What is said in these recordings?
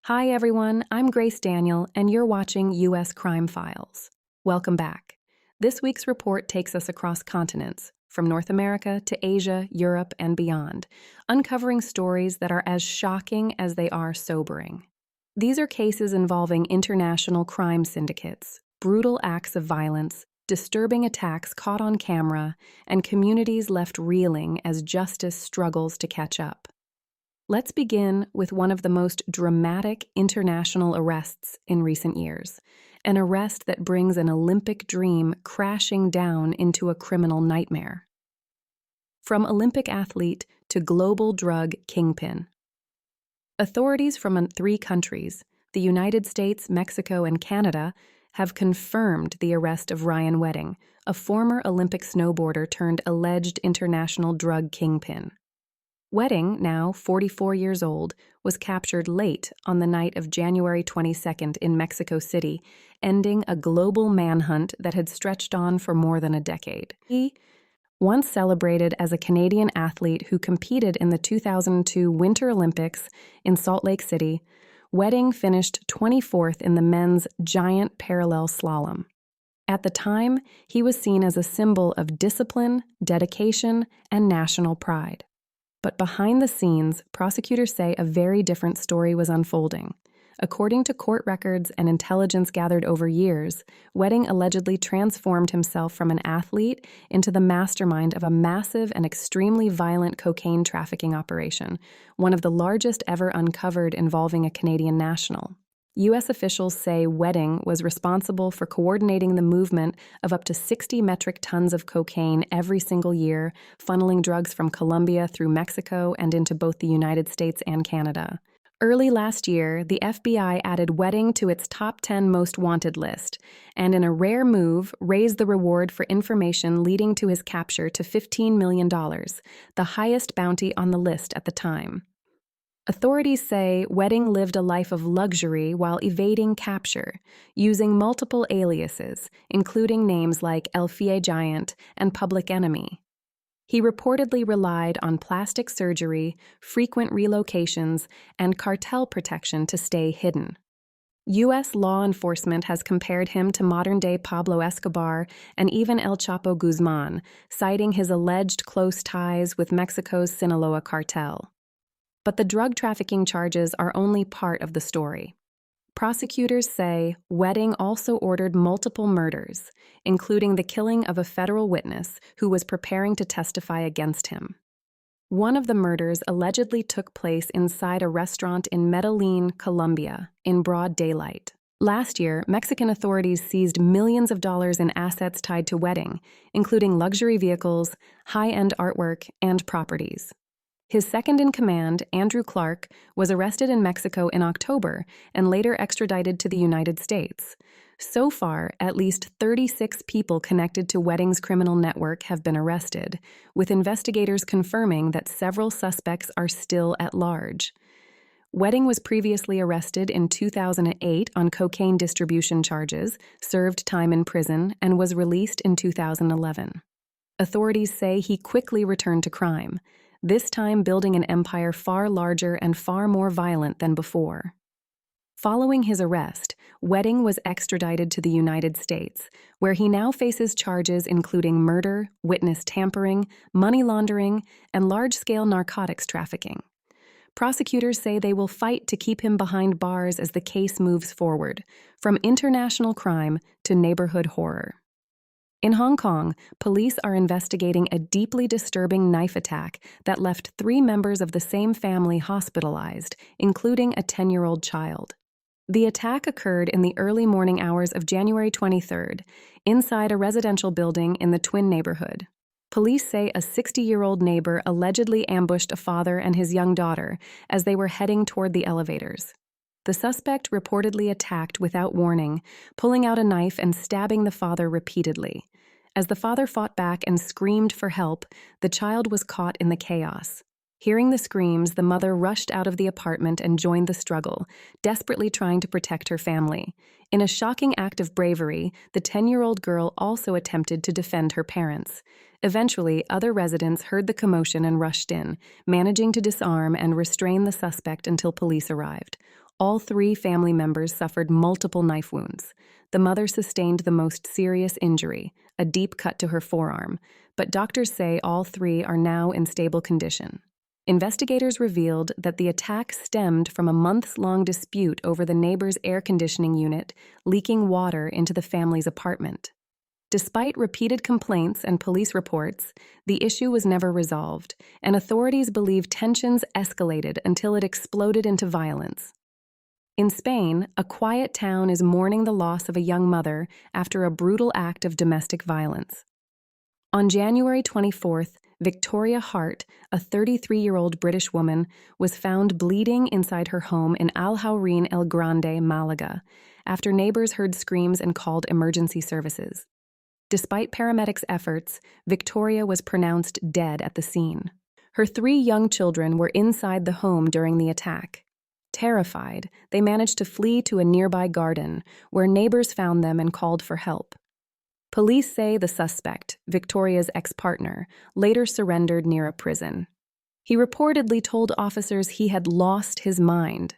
Hi everyone, I'm Grace Daniel, and you're watching U.S. Crime Files. Welcome back. This week's report takes us across continents, from North America to Asia, Europe, and beyond, uncovering stories that are as shocking as they are sobering. These are cases involving international crime syndicates, brutal acts of violence, disturbing attacks caught on camera, and communities left reeling as justice struggles to catch up. Let's begin with one of the most dramatic international arrests in recent years, an arrest that brings an Olympic dream crashing down into a criminal nightmare. From Olympic athlete to global drug kingpin. Authorities from 3 countries, the United States, Mexico, and Canada, have confirmed the arrest of Ryan Wedding, a former Olympic snowboarder turned alleged international drug kingpin. Wedding, now 44 years old, was captured late on the night of January 22nd in Mexico City, ending a global manhunt that had stretched on for more than a decade. He, once celebrated as a Canadian athlete who competed in the 2002 Winter Olympics in Salt Lake City, Wedding finished 24th in the men's giant parallel slalom. At the time, he was seen as a symbol of discipline, dedication, and national pride. But behind the scenes, prosecutors say a very different story was unfolding. According to court records and intelligence gathered over years, Wedding allegedly transformed himself from an athlete into the mastermind of a massive and extremely violent cocaine trafficking operation, one of the largest ever uncovered involving a Canadian national. U.S. officials say Wedding was responsible for coordinating the movement of up to 60 metric tons of cocaine every single year, funneling drugs from Colombia through Mexico and into both the United States and Canada. Early last year, the FBI added Wedding to its top 10 most wanted list, and in a rare move, raised the reward for information leading to his capture to $15 million, the highest bounty on the list at the time. Authorities say Wedding lived a life of luxury while evading capture, using multiple aliases, including names like Elfie Giant and Public Enemy. He reportedly relied on plastic surgery, frequent relocations, and cartel protection to stay hidden. U.S. law enforcement has compared him to modern-day Pablo Escobar and even El Chapo Guzman, citing his alleged close ties with Mexico's Sinaloa cartel. But the drug trafficking charges are only part of the story. Prosecutors say Wedding also ordered multiple murders, including the killing of a federal witness who was preparing to testify against him. One of the murders allegedly took place inside a restaurant in Medellin, Colombia, in broad daylight. Last year, Mexican authorities seized millions of dollars in assets tied to Wedding, including luxury vehicles, high-end artwork, and properties. His second-in-command, Andrew Clark, was arrested in Mexico in October and later extradited to the United States. So far, at least 36 people connected to Wedding's criminal network have been arrested, with investigators confirming that several suspects are still at large. Wedding was previously arrested in 2008 on cocaine distribution charges, served time in prison, and was released in 2011. Authorities say he quickly returned to crime, this time building an empire far larger and far more violent than before. Following his arrest, Wedding was extradited to the United States, where he now faces charges including murder, witness tampering, money laundering, and large-scale narcotics trafficking. Prosecutors say they will fight to keep him behind bars as the case moves forward, from international crime to neighborhood horror. In Hong Kong, police are investigating a deeply disturbing knife attack that left 3 members of the same family hospitalized, including a 10-year-old child. The attack occurred in the early morning hours of January 23rd, inside a residential building in the Twin neighborhood. Police say a 60-year-old neighbor allegedly ambushed a father and his young daughter as they were heading toward the elevators. The suspect reportedly attacked without warning, pulling out a knife and stabbing the father repeatedly. As the father fought back and screamed for help, the child was caught in the chaos. Hearing the screams, the mother rushed out of the apartment and joined the struggle, desperately trying to protect her family. In a shocking act of bravery, the 10-year-old girl also attempted to defend her parents. Eventually, other residents heard the commotion and rushed in, managing to disarm and restrain the suspect until police arrived. All 3 family members suffered multiple knife wounds. The mother sustained the most serious injury, a deep cut to her forearm, but doctors say all 3 are now in stable condition. Investigators revealed that the attack stemmed from a months-long dispute over the neighbor's air conditioning unit leaking water into the family's apartment. Despite repeated complaints and police reports, the issue was never resolved, and authorities believe tensions escalated until it exploded into violence. In Spain, a quiet town is mourning the loss of a young mother after a brutal act of domestic violence. On January 24th, Victoria Hart, a 33-year-old British woman, was found bleeding inside her home in Alhaurín el Grande, Malaga, after neighbors heard screams and called emergency services. Despite paramedics' efforts, Victoria was pronounced dead at the scene. Her 3 young children were inside the home during the attack. Terrified, they managed to flee to a nearby garden, where neighbors found them and called for help. Police say the suspect, Victoria's ex-partner, later surrendered near a prison. He reportedly told officers he had lost his mind.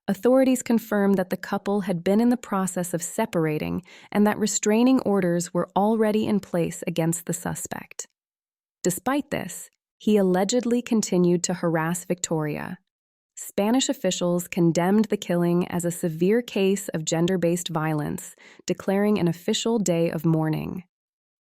Authorities confirmed that the couple had been in the process of separating and that restraining orders were already in place against the suspect. Despite this, he allegedly continued to harass Victoria. Spanish officials condemned the killing as a severe case of gender-based violence, declaring an official day of mourning.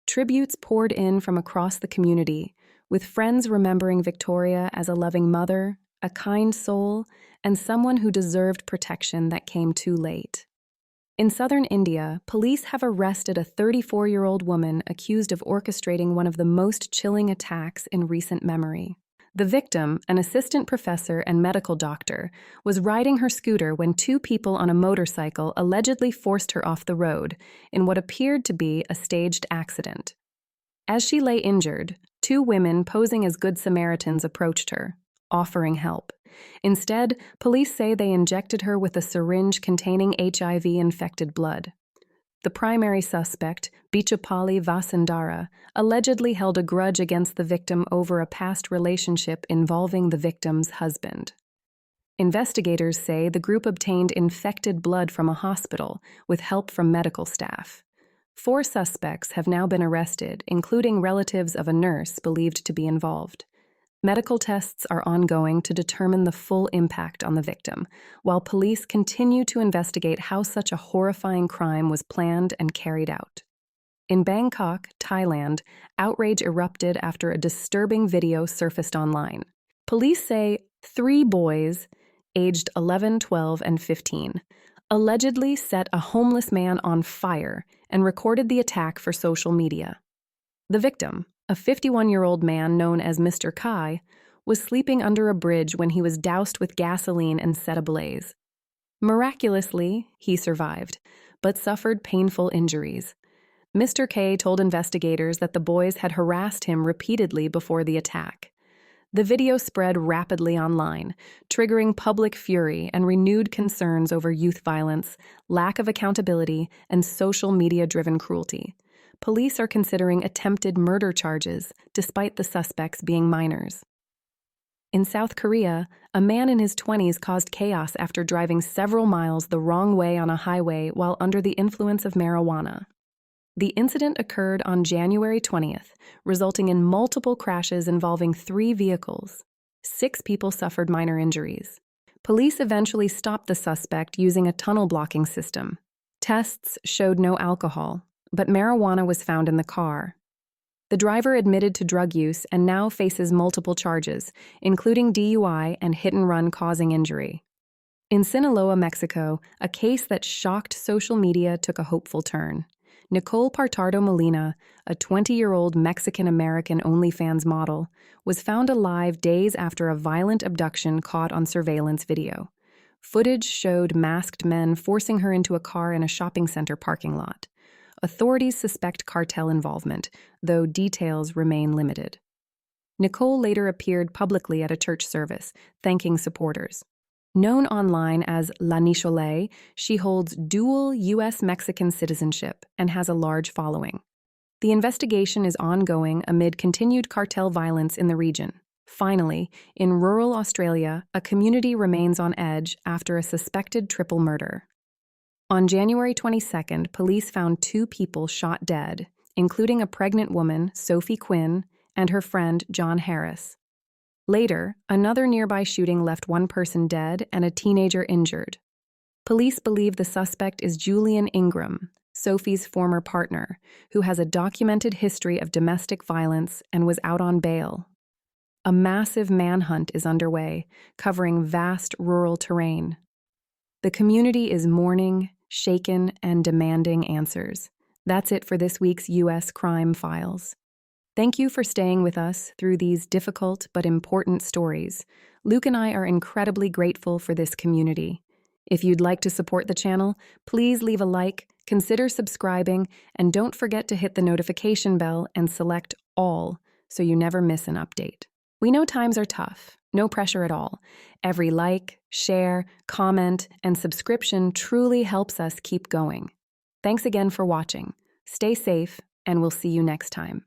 Tributes poured in from across the community, with friends remembering Victoria as a loving mother, a kind soul, and someone who deserved protection that came too late. In southern India, police have arrested a 34-year-old woman accused of orchestrating one of the most chilling attacks in recent memory. The victim, an assistant professor and medical doctor, was riding her scooter when 2 people on a motorcycle allegedly forced her off the road in what appeared to be a staged accident. As she lay injured, 2 women posing as Good Samaritans approached her, offering help. Instead, police say they injected her with a syringe containing HIV-infected blood. The primary suspect, Bichapali Vasundara, allegedly held a grudge against the victim over a past relationship involving the victim's husband. Investigators say the group obtained infected blood from a hospital with help from medical staff. 4 suspects have now been arrested, including relatives of a nurse believed to be involved. Medical tests are ongoing to determine the full impact on the victim, while police continue to investigate how such a horrifying crime was planned and carried out. In Bangkok, Thailand, outrage erupted after a disturbing video surfaced online. Police say 3 boys, aged 11, 12, and 15, allegedly set a homeless man on fire and recorded the attack for social media. The victim, a 51-year-old man known as Mr. Kai, was sleeping under a bridge when he was doused with gasoline and set ablaze. Miraculously, he survived, but suffered painful injuries. Mr. K told investigators that the boys had harassed him repeatedly before the attack. The video spread rapidly online, triggering public fury and renewed concerns over youth violence, lack of accountability, and social media-driven cruelty. Police are considering attempted murder charges, despite the suspects being minors. In South Korea, a man in his 20s caused chaos after driving several miles the wrong way on a highway while under the influence of marijuana. The incident occurred on January 20th, resulting in multiple crashes involving 3 vehicles. 6 people suffered minor injuries. Police eventually stopped the suspect using a tunnel blocking system. Tests showed no alcohol, but marijuana was found in the car. The driver admitted to drug use and now faces multiple charges, including DUI and hit-and-run causing injury. In Sinaloa, Mexico, a case that shocked social media took a hopeful turn. Nicole Partardo Molina, a 20-year-old Mexican-American OnlyFans model, was found alive days after a violent abduction caught on surveillance video. Footage showed masked men forcing her into a car in a shopping center parking lot. Authorities suspect cartel involvement, though details remain limited. Nicole later appeared publicly at a church service, thanking supporters. Known online as La Nichole, she holds dual U.S.-Mexican citizenship and has a large following. The investigation is ongoing amid continued cartel violence in the region. Finally, in rural Australia, a community remains on edge after a suspected triple murder. On January 22nd, police found 2 people shot dead, including a pregnant woman, Sophie Quinn, and her friend, John Harris. Later, another nearby shooting left 1 person dead and a teenager injured. Police believe the suspect is Julian Ingram, Sophie's former partner, who has a documented history of domestic violence and was out on bail. A massive manhunt is underway, covering vast rural terrain. The community is mourning, shaken, and demanding answers. That's it for this week's U.S. Crime Files. Thank you for staying with us through these difficult but important stories. Luke and I are incredibly grateful for this community. If you'd like to support the channel, please leave a like, consider subscribing, and don't forget to hit the notification bell and select all so you never miss an update. We know times are tough, no pressure at all. Every like, share, comment, and subscription truly helps us keep going. Thanks again for watching. Stay safe, and we'll see you next time.